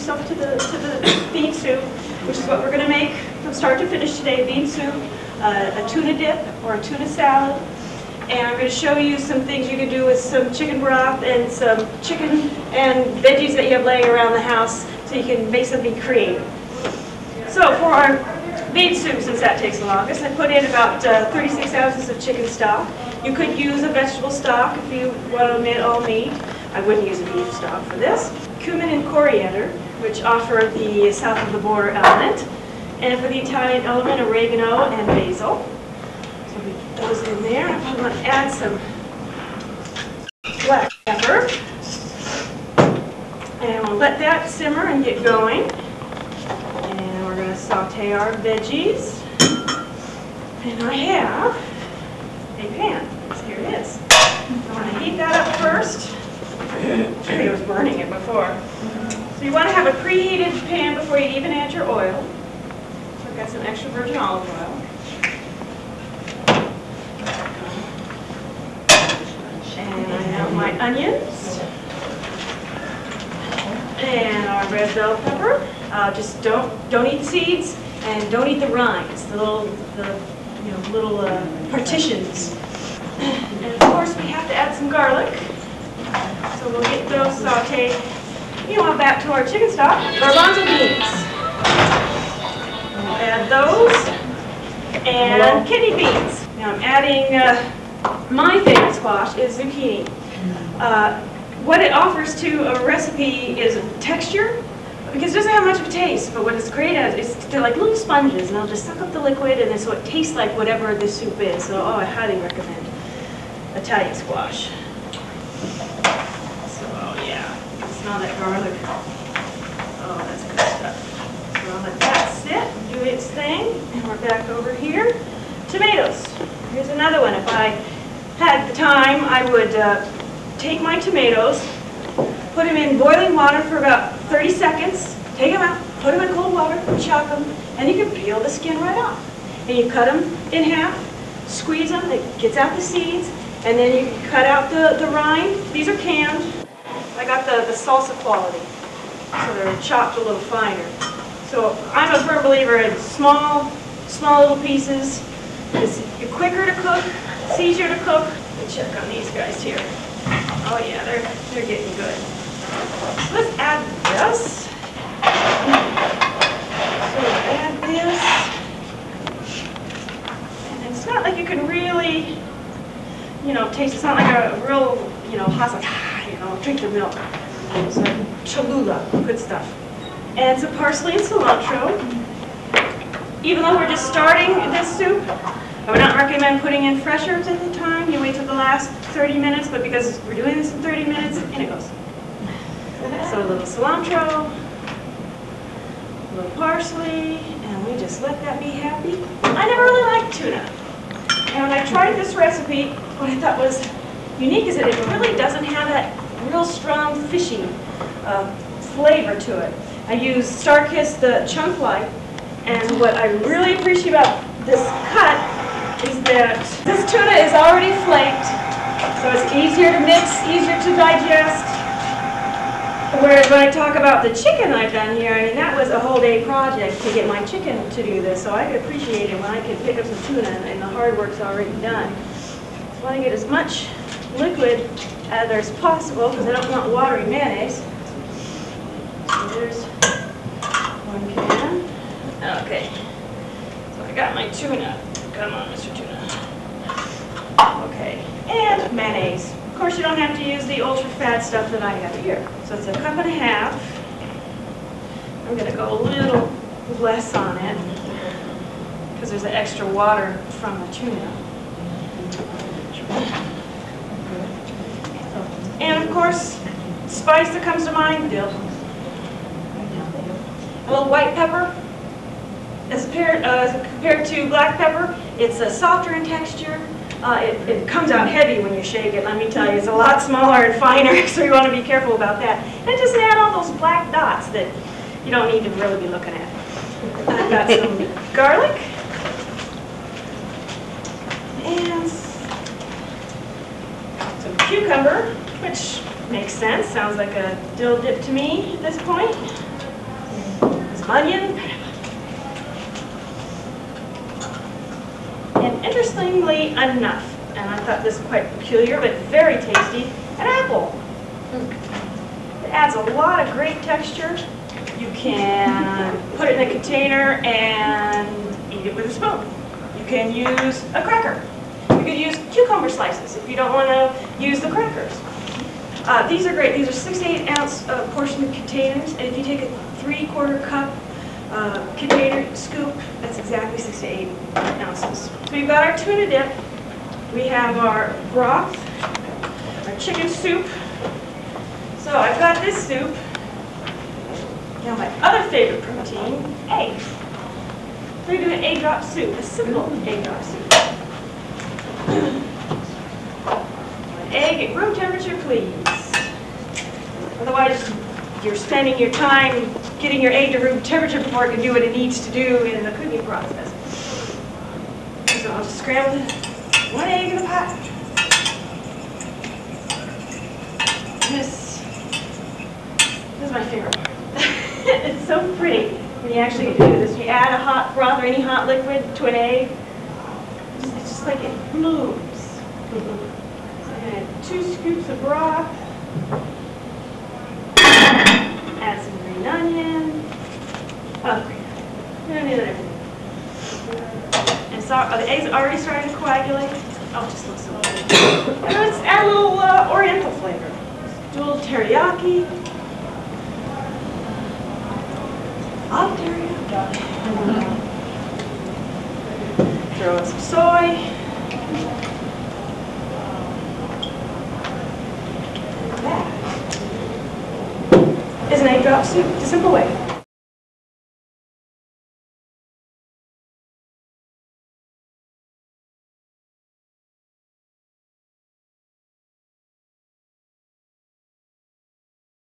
yourself to the bean soup, which is what we're going to make from start to finish today, bean soup, a tuna dip or a tuna salad. And I'm going to show you some things you can do with some chicken broth and some chicken and veggies that you have laying around the house so you can make something creative. So for our bean soup, since that takes the longest, I put in about 36 ounces of chicken stock. You could use a vegetable stock if you want to omit all meat. I wouldn't use a beef stock for this. Cumin and coriander, which offer the south of the border element. And for the Italian element, oregano and basil. So we put those in there. I'm going to add some black pepper. And we'll let that simmer and get going. And we're going to saute our veggies. And I have a pan. So here it is. I want to heat that up first. I was burning it before. So you want to have a preheated pan before you even add your oil. So I've got some extra virgin olive oil. And I have my onions. And our red bell pepper. Just don't eat the seeds and don't eat the rinds, the little partitions. And of course we have to add some garlic. So we'll get those sauteed. Meanwhile, back to our chicken stock, garbanzo beans. We'll add those and kidney beans. Now I'm adding my favorite squash is zucchini. What it offers to a recipe is texture, because it doesn't have much of a taste, but what it's great at is they're like little sponges, and they'll just suck up the liquid, and then so it tastes like whatever the soup is. So, I highly recommend Italian squash. So, yeah, smell that garlic. Oh, that's good stuff. So I'll let that sit and do its thing, and we're back over here. Tomatoes. Here's another one. If I had the time, I would take my tomatoes, put them in boiling water for about 30 seconds, take them out, put them in cold water, chop them, and you can peel the skin right off. And you cut them in half, squeeze them, it gets out the seeds, and then you cut out the rind. These are canned. I got the salsa quality, so they're chopped a little finer. So I'm a firm believer in small little pieces. It's quicker to cook, it's easier to cook. Let's check on these guys here. Oh yeah, they're getting good. So let's add this. So we'll add this. And it's not like you can really, taste. It's not like a real, hot, like, drink the milk. It's like Cholula, good stuff. And some parsley and cilantro. Even though we're just starting this soup, I would not recommend putting in fresh herbs at the time. You wait till the last 30 minutes, but because we're doing this in 30 minutes, in it goes. So a little cilantro, a little parsley, and we just let that be happy. I never really liked tuna. And when I tried this recipe, what I thought was unique is that it really doesn't have that real strong fishy flavor to it. I used Starkist, the chunk light, and what I really appreciate about this cut is that this tuna is already flaked, so it's easier to mix, easier to digest. Whereas when I talk about the chicken I've done here, I mean, that was a whole day project to get my chicken to do this, so I could appreciate it when I could pick up some tuna and the hard work's already done. So I want to get as much liquid as there's possible, because I don't want watery mayonnaise. So there's one can. Okay, so I got my tuna. Come on, Mr. Tuna. Okay, and mayonnaise. Of course, you don't have to use the ultra-fat stuff that I have here. So it's 1.5 cups. I'm going to go a little less on it because there's the extra water from the tuna. And of course, spice that comes to mind, dill. A little white pepper. As compared to black pepper, it's softer in texture. It comes out heavy when you shake it, let me tell you. It's a lot smaller and finer, so you want to be careful about that. And just add all those black dots that you don't need to really be looking at. I've got some garlic. And some cucumber, which makes sense. Sounds like a dill dip to me at this point. onion. And interestingly enough, and I thought this quite peculiar, but very tasty, an apple. It adds a lot of great texture. You can put it in a container and eat it with a spoon. You can use a cracker. You could use cucumber slices if you don't want to use the crackers. These are great. These are 6 to 8 ounce portion containers, and if you take a 3/4 cup container scoop, that's exactly 6 to 8 ounces. So we've got our tuna dip. We have our broth, our chicken soup. So I've got this soup. Now my other favorite protein, eggs. So we're going to do an egg drop soup, a simple egg drop soup. An egg at room temperature, please. Otherwise, you're spending your time getting your egg to room temperature before it can do what it needs to do in the cooking process. So I'll just scramble one egg in the pot. This is my favorite part. It's so pretty when you actually do this. You add a hot broth or any hot liquid to an egg. It's just like it blooms. And 2 scoops of broth. Add some green onion. Oh, green onion and everything. And so the eggs are already starting to coagulate. Oh, it just looks so good. And let's add a little oriental flavor. Do a little teriyaki. Love teriyaki. Throw in some soy. That is an egg drop soup, the simple way.